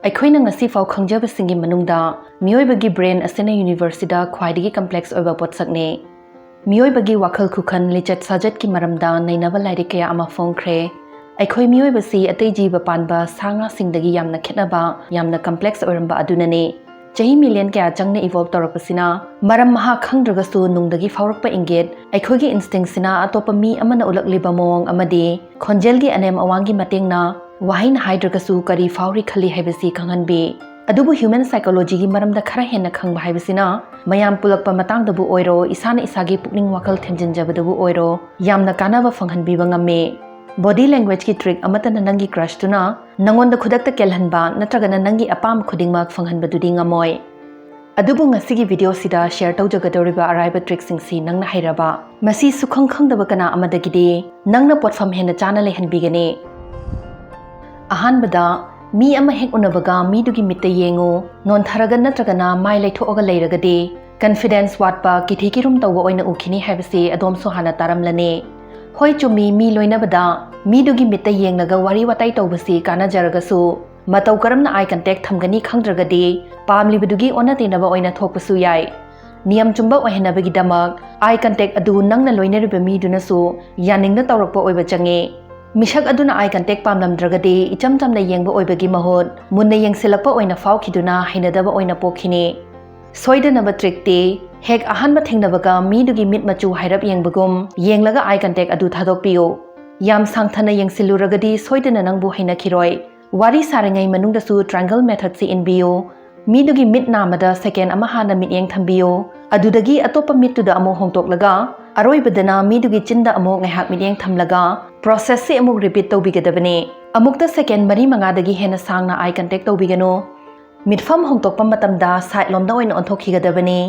ꯑꯩꯈꯣꯏꯅ ꯉꯁꯤꯐꯥꯎ ꯈꯪꯖꯕꯁꯤꯡꯒꯤ ꯃꯅꯨꯡꯗ ꯃꯤꯑꯣꯏꯕꯒꯤ ꯕ꯭ꯔꯦꯟ ꯑꯁꯤꯅ ꯌꯨꯅꯤꯚꯔꯁꯁꯤꯗ ꯈ꯭ꯋꯥꯏꯗꯒꯤ ꯀꯝꯄ꯭ꯂꯦꯛꯁ ꯑꯣꯏꯕ ꯄꯣꯠꯁꯛꯅꯤ꯫ ꯃꯤꯑꯣꯏꯕꯒꯤ ꯋꯥꯈꯜ ꯈꯨꯈꯟ ꯂꯤꯆꯠ ꯁꯥꯖꯠꯀꯤ ꯃꯔꯝꯗ ꯅꯩꯅꯕ ꯂꯥꯏꯔꯤꯛ ꯀꯌꯥ ꯑꯃ ꯐꯣꯡꯈ꯭ꯔꯦ꯫ ꯑꯩꯈꯣꯏ ꯃꯤꯑꯣꯏꯕꯁꯤ ꯑꯇꯩ ꯖꯤꯕ ꯄꯥꯟꯕ ꯁꯥ ꯉꯥꯁꯤꯡꯗꯒꯤ ꯌꯥꯝꯅ ꯈꯦꯠꯅꯕ ꯌꯥꯝꯅ ꯀꯝꯄ꯭ꯂꯦꯛꯁ ꯑꯣꯏꯔꯝꯕ ꯑꯗꯨꯅꯅꯤ꯫ ꯆꯍꯤ ꯃꯤꯂꯤꯌꯟ ꯀꯌꯥ ꯆꯪꯅ ꯏꯚꯣꯜꯕ ꯇꯧꯔꯛꯄꯁꯤꯅ ꯃꯔꯝ ꯃꯍꯥ ꯈꯪꯗ꯭ꯔꯒꯁꯨ ꯅꯨꯡꯗꯒꯤ ꯐꯥꯎꯔꯛꯄ ꯏꯪꯒꯤꯠ, ꯑꯩꯈꯣꯏꯒꯤ ꯏꯟꯁꯇꯤꯡꯁꯤꯅ ꯑꯇꯣꯞꯄ ꯃꯤ ꯑꯃꯅ ꯎꯠꯂꯛꯂꯤꯕ ꯃꯑꯣꯡ ꯑꯃꯗꯤ ꯈꯣꯟꯖꯦꯜꯒꯤ ꯑꯅꯦꯝ ꯑꯋꯥꯡꯒꯤ ꯃꯇꯦꯡꯅ ꯋꯥꯍꯩꯅ ꯍꯥꯏꯗ꯭ꯔꯒꯁꯨ ꯀꯔꯤ ꯐꯥꯎꯔꯤ ꯈꯜꯂꯤ ꯍꯥꯏꯕꯁꯤ ꯈꯪꯍꯟꯕꯤ꯫ ꯑꯗꯨꯕꯨ ꯍ꯭ꯌꯨꯃꯦꯟ ꯁꯥꯏꯀꯣꯂꯣꯖꯤꯒꯤ ꯃꯔꯝꯗ ꯈꯔ ꯍꯦꯟꯅ ꯈꯪꯕ ꯍꯥꯏꯕꯁꯤꯅ ꯃꯌꯥꯝ ꯄꯨꯜꯂꯛꯄ ꯃꯇꯥꯡꯗꯕꯨ ꯑꯣꯏꯔꯣ, ꯏꯁꯥꯅ ꯏꯁꯥꯒꯤ ꯄꯨꯛꯅꯤꯡ ꯋꯥꯈꯜ ꯊꯦꯝꯖꯤꯟꯖꯕꯗꯕꯨ ꯑꯣꯏꯔꯣ ꯌꯥꯝꯅ ꯀꯥꯟꯅꯕ ꯐꯪꯍꯟꯕꯤꯕ ꯉꯝꯃꯤ꯫ ꯕꯣꯗꯤ ꯂꯦꯡꯒ꯭ꯋꯦꯖꯀꯤ ꯇ꯭ꯔꯤꯛ ꯑꯃꯠꯇꯅ ꯅꯪꯒꯤ ꯀ꯭ꯔꯁꯇꯨꯅ ꯅꯪꯉꯣꯟꯗ ꯈꯨꯗꯛꯇ ꯀꯦꯜꯍꯟꯕ ꯅꯠꯇ꯭ꯔꯒꯅ ꯅꯪꯒꯤ ꯑꯄꯥꯝꯕ ꯈꯨꯗꯤꯡꯃꯛ ꯐꯪꯍꯟꯕꯗꯨꯗꯤ ꯉꯝꯃꯣꯏ꯫ ꯑꯗꯨꯕꯨ ꯉꯁꯤꯒꯤ ꯚꯤꯗꯤꯑꯣꯁꯤꯗ ꯁꯦꯌꯔ ꯇꯧꯖꯒꯗꯧꯔꯤꯕ ꯑꯔꯥꯏꯕ ꯇ꯭ꯔꯤꯛꯁꯤꯡꯁꯤ ꯅꯪꯅ ꯍꯩꯔꯕ, ꯃꯁꯤ ꯁꯨꯈꯪ ꯈꯪꯗꯕ ꯀꯅꯥ ꯑꯃꯗꯒꯤꯗꯤ ꯅꯪꯅ ꯄꯣꯠꯐꯝ ꯍꯦꯟꯅ ꯆꯥꯅ ꯂꯩꯍꯟꯕꯤꯒꯅꯤ꯫ ꯑꯍꯥꯟꯕꯗ, ꯃꯤ ꯑꯃ ꯍꯦꯛ ꯎꯅꯕꯒ ꯃꯤꯗꯨꯒꯤ ꯃꯤꯠꯇ ꯌꯦꯡꯉꯨ꯫ ꯅꯣꯟꯊꯔꯒ ꯅꯠꯇ꯭ꯔꯒꯅ ꯃꯥꯏ ꯂꯩꯊꯣꯛꯑꯒ ꯂꯩꯔꯒꯗꯤ ꯀꯟꯐꯤꯗꯦꯟꯁ ꯋꯥꯠꯄ, ꯀꯤꯊꯤ ꯀꯤꯔꯨꯝ ꯇꯧꯕ ꯑꯣꯏꯅ ꯎꯈꯤꯅꯤ ꯍꯥꯏꯕꯁꯤ ꯑꯗꯣꯝꯁꯨ ꯍꯥꯟꯅ ꯇꯥꯔꯝꯂꯅꯤ꯫ ꯍꯣꯏ ꯆꯨꯝꯃꯤ, ꯃꯤ ꯂꯣꯏꯅꯕꯗ ꯃꯤꯗꯨꯒꯤ ꯃꯤꯠꯇ ꯌꯦꯡꯂꯒ ꯋꯥꯔꯤ ꯋꯥꯇꯥꯏ ꯇꯧꯕꯁꯤ ꯀꯥꯟꯅꯖꯔꯒꯁꯨ ꯃꯇꯧ ꯀꯔꯝꯅ ꯑꯥꯏ ꯀꯟꯇꯦꯛ ꯊꯝꯒꯅꯤ ꯈꯪꯗ꯭ꯔꯒꯗꯤ ꯄꯥꯝꯂꯤꯕꯗꯨꯒꯤ ꯑꯣꯟꯅ ꯇꯩꯅꯕ ꯑꯣꯏꯅ ꯊꯣꯛꯄꯁꯨ ꯌꯥꯏ꯫ ꯅꯤꯌꯝ ꯆꯨꯝꯕ ꯑꯣꯏꯍꯟꯅꯕꯒꯤꯗꯃꯛ ꯑꯥꯏ ꯀꯟꯇꯦꯛ ꯑꯗꯨ ꯅꯪꯅ ꯂꯣꯏꯅꯔꯤꯕ ꯃꯤꯗꯨꯅꯁꯨ ꯌꯥꯅꯤꯡꯅ ꯇꯧꯔꯛꯄ ꯑꯣꯏꯕ ꯆꯪꯏ꯫ ꯃꯤꯁꯛ ꯑꯗꯨꯅ ꯑꯥꯏ ꯀꯟꯇꯦꯛ ꯄꯥꯝꯂꯝꯗ꯭ꯔꯒꯗꯤ ꯏꯆꯝ ꯆꯝꯅ ꯌꯦꯡꯕ ꯑꯣꯏꯕꯒꯤ ꯃꯍꯨꯠ ꯃꯨꯟꯅ ꯌꯦꯡꯁꯤꯜꯂꯛꯄ ꯑꯣꯏꯅ ꯐꯥꯎꯈꯤꯗꯨꯅ ꯍꯩꯅꯗꯕ ꯑꯣꯏꯅ ꯄꯣꯛꯈꯤꯅꯤ꯫ ꯁꯣꯏꯗꯅꯕ ꯇ꯭ꯔꯤꯛꯇꯤ ꯍꯦꯛ ꯑꯍꯥꯟꯕ ꯊꯦꯡꯅꯕꯒ ꯃꯤꯗꯨꯒꯤ ꯃꯤꯠ ꯃꯆꯨ ꯍꯥꯏꯔꯞ ꯌꯦꯡꯕꯒꯨꯝ ꯌꯦꯡꯂꯒ ꯑꯥꯏ ꯀꯟꯇꯦꯛ ꯑꯗꯨ ꯊꯥꯗꯣꯛꯄꯤꯌꯨ꯫ ꯌꯥꯝ ꯁꯥꯡꯊꯅ ꯌꯦꯡꯁꯤꯜꯂꯨꯔꯒꯗꯤ ꯁꯣꯏꯗꯅ ꯅꯪꯕꯨ ꯍꯩꯅꯈꯤꯔꯣꯏ꯫ ꯋꯥꯔꯤ ꯁꯥꯔꯤꯉꯩ ꯃꯅꯨꯡꯗꯁꯨ ꯇ꯭ꯔꯥꯏꯡꯒꯜ ꯃꯦꯊꯗꯁꯤ ꯏꯟꯕꯤꯌꯨ꯫ ꯃꯤꯗꯨꯒꯤ ꯃꯤꯠ ꯅꯥꯝꯃꯗ ꯁꯦꯀꯦꯟ ꯑꯃ ꯍꯥꯟꯅ ꯃꯤꯠꯌꯦꯡ ꯊꯝꯕꯤꯌꯨ꯫ ꯑꯗꯨꯗꯒꯤ ꯑꯇꯣꯞꯄ ꯃꯤꯠꯇꯨꯗ ꯑꯃꯨꯛ ꯍꯣꯡꯗꯣꯛꯂꯒ ꯑꯔꯣꯏꯕꯗꯅ ꯃꯤꯗꯨꯒꯤ ꯆꯤꯟꯗ ꯑꯃꯨꯛ ꯉꯥꯏꯍꯥꯛ ꯃꯤꯠꯌꯦꯡ ꯊꯝꯂꯒ ꯄ꯭ꯔꯣꯁꯦꯁꯁꯤ ꯑꯃꯨꯛ ꯔꯤꯄꯤꯠ ꯇꯧꯕꯤꯒꯗꯕꯅꯤ꯫ ꯑꯃꯨꯛꯇ ꯁꯦꯀꯦꯟ 4-5ꯗꯒꯤ ꯍꯦꯟꯅ ꯁꯥꯡꯅ ꯑꯥꯏ ꯀꯟꯇꯦꯛ ꯇꯧꯕꯤꯒꯅꯨ꯫ ꯃꯤꯠꯐꯝ ꯍꯣꯡꯗꯣꯛꯄ ꯃꯇꯝꯗ ꯁꯥꯏꯠꯂꯣꯝꯗ ꯑꯣꯏꯅ ꯑꯣꯟꯊꯣꯛꯈꯤꯒꯗꯕꯅꯤ꯫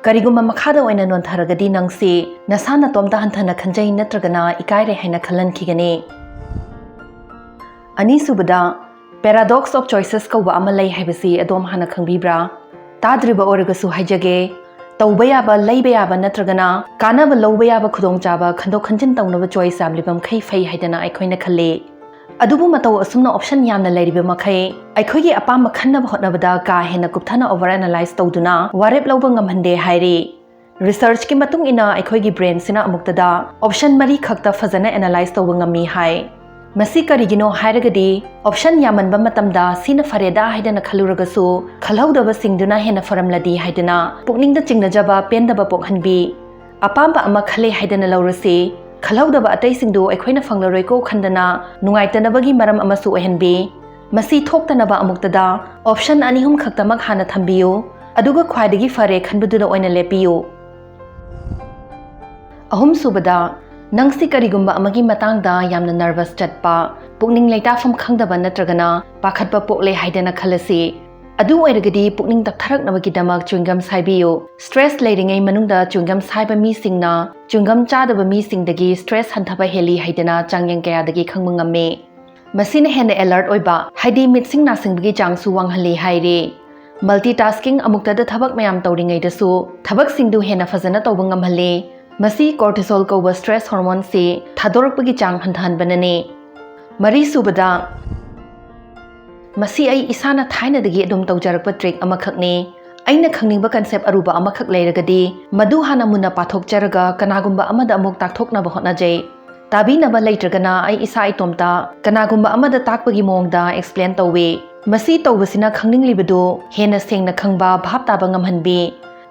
ꯀꯔꯤꯒꯨꯝꯕ ꯃꯈꯥꯗ ꯑꯣꯏꯅ ꯅꯣꯟꯊꯔꯒꯗꯤ ꯅꯪꯁꯤ ꯅꯁꯥ ꯅꯇꯣꯝꯇ ꯍꯟꯊꯅ ꯈꯟꯖꯩ ꯅꯠꯇ꯭ꯔꯒꯅ ꯏꯀꯥꯏꯔꯦ ꯍꯥꯏꯅ ꯈꯜꯍꯟꯈꯤꯒꯅꯤ꯫ ꯑꯅꯤꯁꯨꯕꯗ, ꯄꯦꯔꯥꯗꯣꯛꯁ ꯑꯣꯐ ꯆꯣꯏꯁꯦꯁ ꯀꯧꯕ ꯑꯃ ꯂꯩ ꯍꯥꯏꯕꯁꯤ ꯑꯗꯣꯝ ꯍꯥꯟꯅ ꯈꯪꯕꯤꯕ꯭ꯔꯥ? ꯇꯥꯗ꯭ꯔꯤꯕ ꯑꯣꯏꯔꯒꯁꯨ ꯍꯥꯏꯖꯒꯦ꯫ ꯇꯧꯕ ꯌꯥꯕ, ꯂꯩꯕ ꯌꯥꯕ ꯅꯠꯇ꯭ꯔꯒꯅ ꯀꯥꯟꯅꯕ ꯂꯧꯕ ꯌꯥꯕ ꯈꯨꯗꯣꯡꯆꯥꯕ ꯈꯟꯗꯣꯛ ꯈꯟꯖꯤꯟ ꯇꯧꯅꯕ ꯆꯣꯏꯁ ꯌꯥꯝꯂꯤꯕꯃꯈꯩ ꯐꯩ ꯍꯥꯏꯗꯅ ꯑꯩꯈꯣꯏꯅ ꯈꯜꯂꯤ꯫ ꯑꯗꯨꯕꯨ ꯃꯇꯧ ꯑꯁꯨꯝꯅ ꯑꯣꯞꯁꯟ ꯌꯥꯝꯅ ꯂꯩꯔꯤꯕ ꯃꯈꯩ ꯑꯩꯈꯣꯏꯒꯤ ꯑꯄꯥꯝꯕ ꯈꯟꯅꯕ ꯍꯣꯠꯅꯕꯗ ꯀꯥ ꯍꯦꯟꯅ ꯀꯨꯞꯊꯅ ꯑꯣꯚꯔ ꯑꯦꯅꯥꯂꯥꯏꯖ ꯇꯧꯗꯨꯅ ꯋꯥꯔꯦꯞ ꯂꯧꯕ ꯉꯝꯍꯟꯗꯦ ꯍꯥꯏꯔꯤ꯫ ꯔꯤꯁꯔꯆꯀꯤ ꯃꯇꯨꯡ ꯏꯟꯅ ꯑꯩꯈꯣꯏꯒꯤ ꯕ꯭ꯔꯦꯟꯁꯤꯅ ꯑꯃꯨꯛꯇꯗ ꯑꯣꯞꯁꯟ 4 ꯈꯛꯇ ꯐꯖꯅ ꯑꯦꯅꯥꯂꯥꯏꯖ ꯇꯧꯕ ꯉꯝꯃꯤ ꯍꯥꯏ꯫ ꯃꯁꯤ ꯀꯔꯤꯒꯤꯅꯣ ꯍꯥꯏꯔꯒꯗꯤ ꯑꯣꯞꯁꯟ ꯌꯥꯝꯃꯟꯕ ꯃꯇꯝꯗ ꯁꯤꯅ ꯐꯔꯦꯗꯥ ꯍꯥꯏꯗꯅ ꯈꯜꯂꯨꯔꯒꯁꯨ ꯈꯜꯍꯧꯗꯕꯁꯤꯡꯗꯨꯅ ꯍꯦꯟꯅ ꯐꯔꯝꯂꯗꯤ ꯍꯥꯏꯗꯅ ꯄꯨꯛꯅꯤꯡꯗ ꯆꯤꯡꯅꯖꯕ, ꯄꯦꯟꯗꯕ ꯄꯣꯛꯍꯟꯕꯤ꯫ ꯑꯄꯥꯝꯕ ꯑꯃ ꯈꯜꯂꯦ ꯍꯥꯏꯗꯅ ꯂꯧꯔꯁꯤ, ꯈꯜꯍꯧꯗꯕ ꯑꯇꯩꯁꯤꯡꯗꯨ ꯑꯩꯈꯣꯏꯅ ꯐꯪꯂꯔꯣꯏꯀꯣ ꯈꯟꯗꯅ ꯅꯨꯡꯉꯥꯏꯇꯅꯕꯒꯤ ꯃꯔꯝ ꯑꯃꯁꯨ ꯑꯣꯏꯍꯟꯕꯤ꯫ ꯃꯁꯤ ꯊꯣꯛꯇꯅꯕ ꯑꯃꯨꯛꯇꯗ ꯑꯣꯞꯁꯟ 2-3 ꯈꯛꯇꯃꯛ ꯍꯥꯟꯅ ꯊꯝꯕꯤꯌꯨ, ꯑꯗꯨꯒ ꯈ꯭ꯋꯥꯏꯗꯒꯤ ꯐꯔꯦ ꯈꯟꯕꯗꯨꯗ ꯑꯣꯏꯅ ꯂꯦꯞꯄꯤꯌꯨ꯫ ꯑꯍꯨꯝꯁꯨꯕꯗ, ꯅꯪꯁꯤ ꯀꯔꯤꯒꯨꯝꯕ ꯑꯃꯒꯤ ꯃꯇꯥꯡꯗ ꯌꯥꯝꯅ ꯅꯔꯚꯁ ꯆꯠꯄ, ꯄꯨꯛꯅꯤꯡ ꯂꯩꯇꯥꯐꯝ ꯈꯪꯗꯕ ꯅꯠꯇ꯭ꯔꯒꯅ ꯄꯥꯈꯠꯄ ꯄꯣꯛꯂꯦ ꯍꯥꯏꯗꯅ ꯈꯜꯂꯁꯤ꯫ ꯑꯗꯨ ꯑꯣꯏꯔꯒꯗꯤ ꯄꯨꯛꯅꯤꯡ ꯇꯞꯊꯔꯛꯅꯕꯒꯤꯗꯃꯛ ꯆ꯭ꯌꯨꯏꯡꯒꯝ ꯁꯥꯏꯕꯤꯌꯨ꯫ ꯁ꯭ꯇ꯭ꯔꯦꯁ ꯂꯩꯔꯤꯉꯩ ꯃꯅꯨꯡꯗ ꯆ꯭ꯌꯨꯏꯡꯒꯝ ꯁꯥꯏꯕ ꯃꯤꯁꯤꯡꯅ ꯆ꯭ꯌꯨꯏꯡꯒꯝ ꯆꯥꯗꯕ ꯃꯤꯁꯤꯡꯗꯒꯤ ꯁ꯭ꯇ꯭ꯔꯦꯁ ꯍꯟꯊꯕ ꯍꯦꯜꯂꯤ ꯍꯥꯏꯗꯅ ꯆꯥꯡꯌꯦꯡ ꯀꯌꯥꯗꯒꯤ ꯈꯪꯕ ꯉꯝꯃꯤ꯫ ꯃꯁꯤꯅ ꯍꯦꯟꯅ ꯑꯦꯂꯔꯠ ꯑꯣꯏꯕ, ꯍꯥꯏꯗꯤ ꯃꯤꯠꯁꯤꯡ ꯅꯥꯁꯤꯡꯕꯒꯤ ꯆꯥꯡꯁꯨ ꯋꯥꯡꯍꯜꯂꯤ ꯍꯥꯏꯔꯤ꯫ ꯃꯜꯇꯤꯇꯥꯁꯀꯤꯡ, ꯑꯃꯨꯛꯇꯗ ꯊꯕꯛ ꯃꯌꯥꯝ ꯇꯧꯔꯤꯉꯩꯗꯁꯨ ꯊꯕꯛꯁꯤꯡꯗꯨ ꯍꯦꯟꯅ ꯐꯖꯅ ꯇꯧꯕ ꯉꯝꯍꯜꯂꯤ꯫ ꯃꯁꯤ ꯀꯣꯔꯇꯤꯁꯣꯜ ꯀꯧꯕ ꯁ꯭ꯇ꯭ꯔꯦꯁ ꯍꯣꯔꯃꯣꯟꯁꯤ ꯊꯥꯗꯣꯔꯛꯄꯒꯤ ꯆꯥꯡ ꯍꯟꯊꯍꯟꯕꯅꯅꯤ꯫ ꯃꯔꯤꯁꯨꯕꯗ, ꯃꯁꯤ ꯑꯩ ꯏꯁꯥꯅ ꯊꯥꯏꯅꯗꯒꯤ ꯑꯗꯨꯝ ꯇꯧꯖꯔꯛꯄ ꯇ꯭ꯔꯤꯛ ꯑꯃꯈꯛꯅꯤ꯫ ꯑꯩꯅ ꯈꯪꯅꯤꯡꯕ ꯀꯟꯁꯦꯞ ꯑꯔꯨꯕ ꯑꯃꯈꯛ ꯂꯩꯔꯒꯗꯤ ꯃꯗꯨ ꯍꯥꯟꯅ ꯃꯨꯟꯅ ꯄꯥꯊꯣꯛꯆꯔꯒ ꯀꯅꯥꯒꯨꯝꯕ ꯑꯃꯗ ꯑꯃꯨꯛ ꯇꯥꯛꯊꯣꯛꯅꯕ ꯍꯣꯠꯅꯖꯩ꯫ ꯇꯥꯕꯤꯅꯕ ꯂꯩꯇ꯭ꯔꯒꯅ ꯑꯩ ꯏꯁꯥ ꯏꯇꯣꯝꯇ ꯀꯅꯥꯒꯨꯝꯕ ꯑꯃꯗ ꯇꯥꯛꯄꯒꯤ ꯃꯑꯣꯡꯗ ꯑꯦꯛꯁꯄ꯭ꯂꯦꯟ ꯇꯧꯏ꯫ ꯃꯁꯤ ꯇꯧꯕꯁꯤꯅ ꯈꯪꯅꯤꯡꯂꯤꯕꯗꯨ ꯍꯦꯟꯅ ꯁꯦꯡꯅ ꯈꯪꯕ, ꯚꯥꯞ ꯇꯥꯕ ꯉꯝꯍꯟꯕꯤ꯫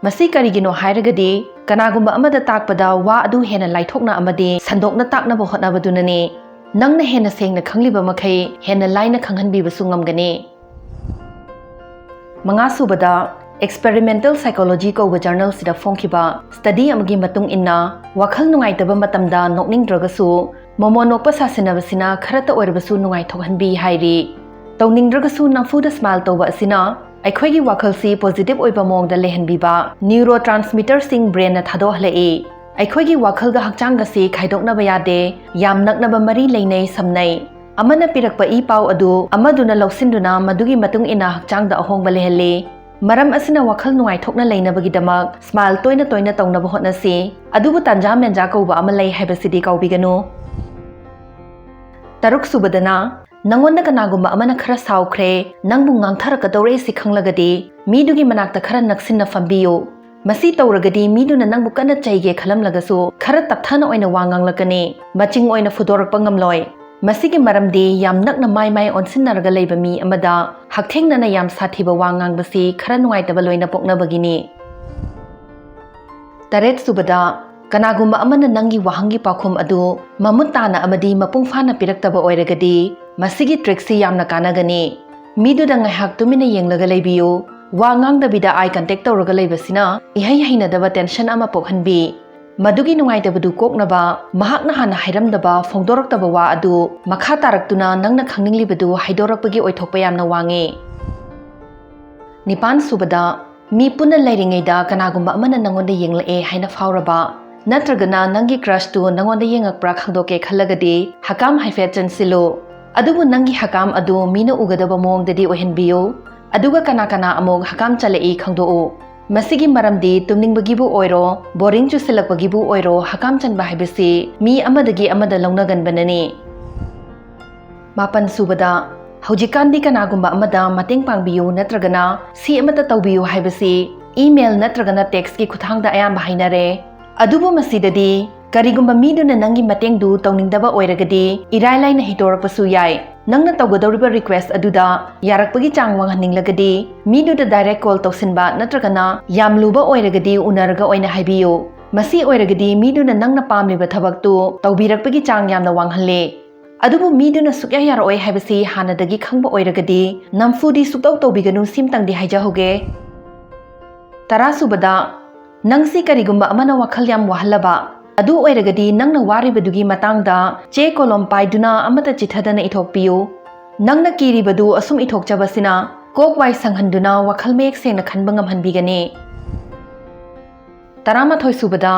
ꯃꯁꯤ ꯀꯔꯤꯒꯤꯅꯣ ꯍꯥꯏꯔꯒꯗꯤ ꯀꯅꯥꯒꯨꯝꯕ ꯑꯃꯗ ꯇꯥꯛꯄꯗ ꯋꯥ ꯑꯗꯨ ꯍꯦꯟꯅ ꯂꯥꯏꯊꯣꯛꯅ ꯑꯃꯗꯤ ꯁꯟꯗꯣꯛꯅ ꯇꯥꯛꯅꯕ ꯍꯣꯠꯅꯕꯗꯨꯅꯅꯤ꯫ ꯅꯪꯅ ꯍꯦꯟꯅ ꯁꯦꯡꯅ ꯈꯪꯂꯤꯕ ꯃꯈꯩ ꯍꯦꯟꯅ ꯂꯥꯏꯅ ꯈꯪꯍꯟꯕꯤꯕꯁꯨ ꯉꯝꯒꯅꯤ꯫ ꯃꯉꯥꯁꯨꯕꯗ, ꯑꯦꯛꯁꯄꯦꯔꯤꯃꯦꯟꯇꯦꯜ ꯁꯥꯏꯀꯣꯂꯣꯖꯤ ꯀꯧꯕ ꯖꯔꯅꯦꯜꯁꯤꯗ ꯐꯣꯡꯈꯤꯕ ꯁ꯭ꯇꯗꯤ ꯑꯃꯒꯤ ꯃꯇꯨꯡ ꯏꯟꯅ ꯋꯥꯈꯜ ꯅꯨꯡꯉꯥꯏꯇꯕ ꯃꯇꯝꯗ ꯅꯣꯛꯅꯤꯡꯗ꯭ꯔꯒꯁꯨ ꯃꯣꯃꯣ ꯅꯣꯛꯄ ꯁꯥꯁꯤꯟꯅꯕꯁꯤꯅ ꯈꯔꯇ ꯑꯣꯏꯔꯕꯁꯨ ꯅꯨꯡꯉꯥꯏꯊꯣꯛꯍꯟꯕꯤ ꯍꯥꯏꯔꯤ꯫ ꯇꯧꯅꯤꯡꯗ꯭ꯔꯒꯁꯨ ꯅꯝꯐꯨꯗ ꯁ꯭ꯃꯥꯏꯜ ꯇꯧꯕ ꯑꯁꯤꯅ ꯑꯩꯈꯣꯏꯒꯤ ꯋꯥꯈꯜꯁꯤ ꯄꯣꯖꯤꯇꯤꯚ ꯑꯣꯏꯕ ꯃꯑꯣꯡꯗ ꯂꯩꯍꯟꯕꯤꯕ ꯅ꯭ꯌꯨꯔꯣ ꯇ꯭ꯔꯥꯟꯁꯃꯤꯇꯔꯁꯤꯡ ꯕ꯭ꯔꯦꯟꯅ ꯊꯥꯗꯣꯛꯍꯜꯂꯛꯏ꯫ ꯑꯩꯈꯣꯏꯒꯤ ꯋꯥꯈꯜꯒ ꯍꯛꯆꯥꯡꯒꯁꯤ ꯈꯥꯏꯗꯣꯛꯅꯕ ꯌꯥꯗꯦ, ꯌꯥꯝ ꯅꯛꯅꯕ ꯃꯔꯤ ꯂꯩꯅꯩ, ꯁꯝꯅꯩ꯫ ꯑꯃꯅ ꯄꯤꯔꯛꯄ ꯏ ꯄꯥꯎ ꯑꯗꯨ ꯑꯃꯗꯨꯅ ꯂꯧꯁꯤꯟꯗꯨꯅ ꯃꯗꯨꯒꯤ ꯃꯇꯨꯡ ꯏꯟꯅ ꯍꯛꯆꯥꯡꯗ ꯑꯍꯣꯡꯕ ꯂꯩꯍꯜꯂꯤ꯫ ꯃꯔꯝ ꯑꯁꯤꯅ ꯋꯥꯈꯜ ꯅꯨꯡꯉꯥꯏꯊꯣꯛꯅ ꯂꯩꯅꯕꯒꯤꯗꯃꯛ ꯁ꯭ꯃꯥꯏꯜ ꯇꯣꯏꯅ ꯇꯣꯏꯅ ꯇꯧꯅꯕ ꯍꯣꯠꯅꯁꯤ꯫ ꯑꯗꯨꯕꯨ ꯇꯥꯟꯖꯥ ꯃꯦꯟꯖꯥ ꯀꯧꯕ ꯑꯃ ꯂꯩ ꯍꯥꯏꯕꯁꯤꯗꯤ ꯀꯥꯎꯕꯤꯒꯅꯨ꯫ ꯇꯔꯨꯛꯁꯨꯕꯗꯅ, Nangonda kanagumba amana khara saukre nangbu ngangtharakadore si khanglagadi midugi manakta khara naksinna fambiyo masi tawragadi miduna nangbu kana chaige khalamlagasu khara tapthana oina wanganglakani maching oina fudorakpa ngamloi masigi maramdi yam nakna mai onsinnaraga leiba mi amada hakthengnana yam sathiba wangangbasi khara nuaitaba loina poknabagini Taret subada kanagumba amana nangi wahangi pakhum adu mamutana amadi mapungfana piraktaba oiragadi masigi triksi yamna kanagani midu da ngaihak tumina yenglaga leibiyo wangangdabida eye contact tawraga leibasina ihai hainadaba tension ama pokhanbi madugi nungaidabadu koknaba mahakna hana hairamdaba phongdoraktaba wa adu makha taraktuna nangna khangninglibadu haidorakpagi oithokpa yamna wange Nipan subada mi puna leiringeida kanagumba amana nangonda yenglae haina fauraba natragana nangi crush tu nangonda yengakpra khangdoke khallagadi hakam haifet chansilo adubu nangi hakam adu mina ugadaba mongdadi ohenbiyo aduga kana amog hakam chalei khangdoo masigi maramdi tumningbagibu oiro boring chusilakbagibu oiro hakam chanba haibasi mi amadagi amada launagan banani mapan subada Haujikandi kanagumba amada mateng pangbiyo natragana si amata tawbiyo haibasi email natragana text ki khuthangda ayamba hainare adubu masidadi karigumba miduna nangi matengdu tawningdaba oiragadi irailai na hitorakpasu yai nangna tawgadawriba request aduda yarakpagi chang wanghanninglagadi miduda direct call tawsinba natragana yamluba oiragadi unaraga oina haibiyo masi oiragadi miduna nangna pamliba thabaktu tawbirakpagi chang yamna wanghanle adubu miduna sukya yaroi haibasi hanadagi khangba oiragadi namfudi suktaw tawbiganu simtangdi haijahoge tarasubada nangsi karigumba amana wakhal yam wahallaba adu oiragadi nangna waribadugi matangda che kolom paiduna amata chithadana ithokpiyo nangna kiribadu asum ithokchabasina kokwai sanghanduna wakhal mek sengna khanba ngamhanbigani taramathoi subada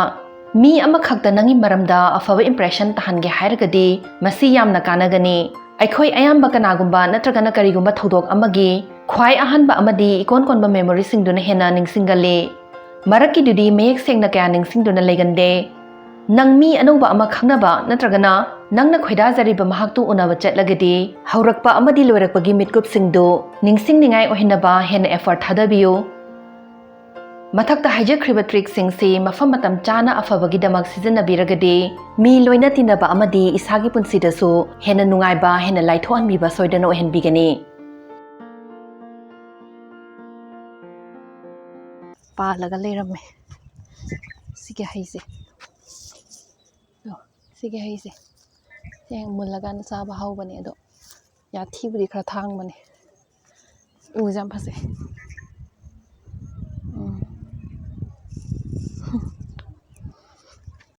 mi amakhakta nangi maramda afaba impression tahange hairagadi masi yamna kanagani aikhoi ayamba kanagumba natragana karigumba thodok amagi khwai ahanba amadi ikon konba memory singduna hena ningsingale maraki dudi mek sengna kaya ningsingduna legande nang mi anouba ama khangnaba natragana nangna khoida jariba mahaktu unaba chatlagadi haurakpa amadi loirakpagi mitkup singdo ningsingningai ohinaba hena effort thadabiyo Mathakta haijakhriba trick singsi mafam matam chana afabagidamak sijanabiragadi mi loina tinaba amadi isagi punsidasu hena nungaiba hena laithoanbiba soidana ohenbigani palaga leirame sige haise sige haise yang mulaga na saba hawbani ado ya thibri khara thangbani ujam phase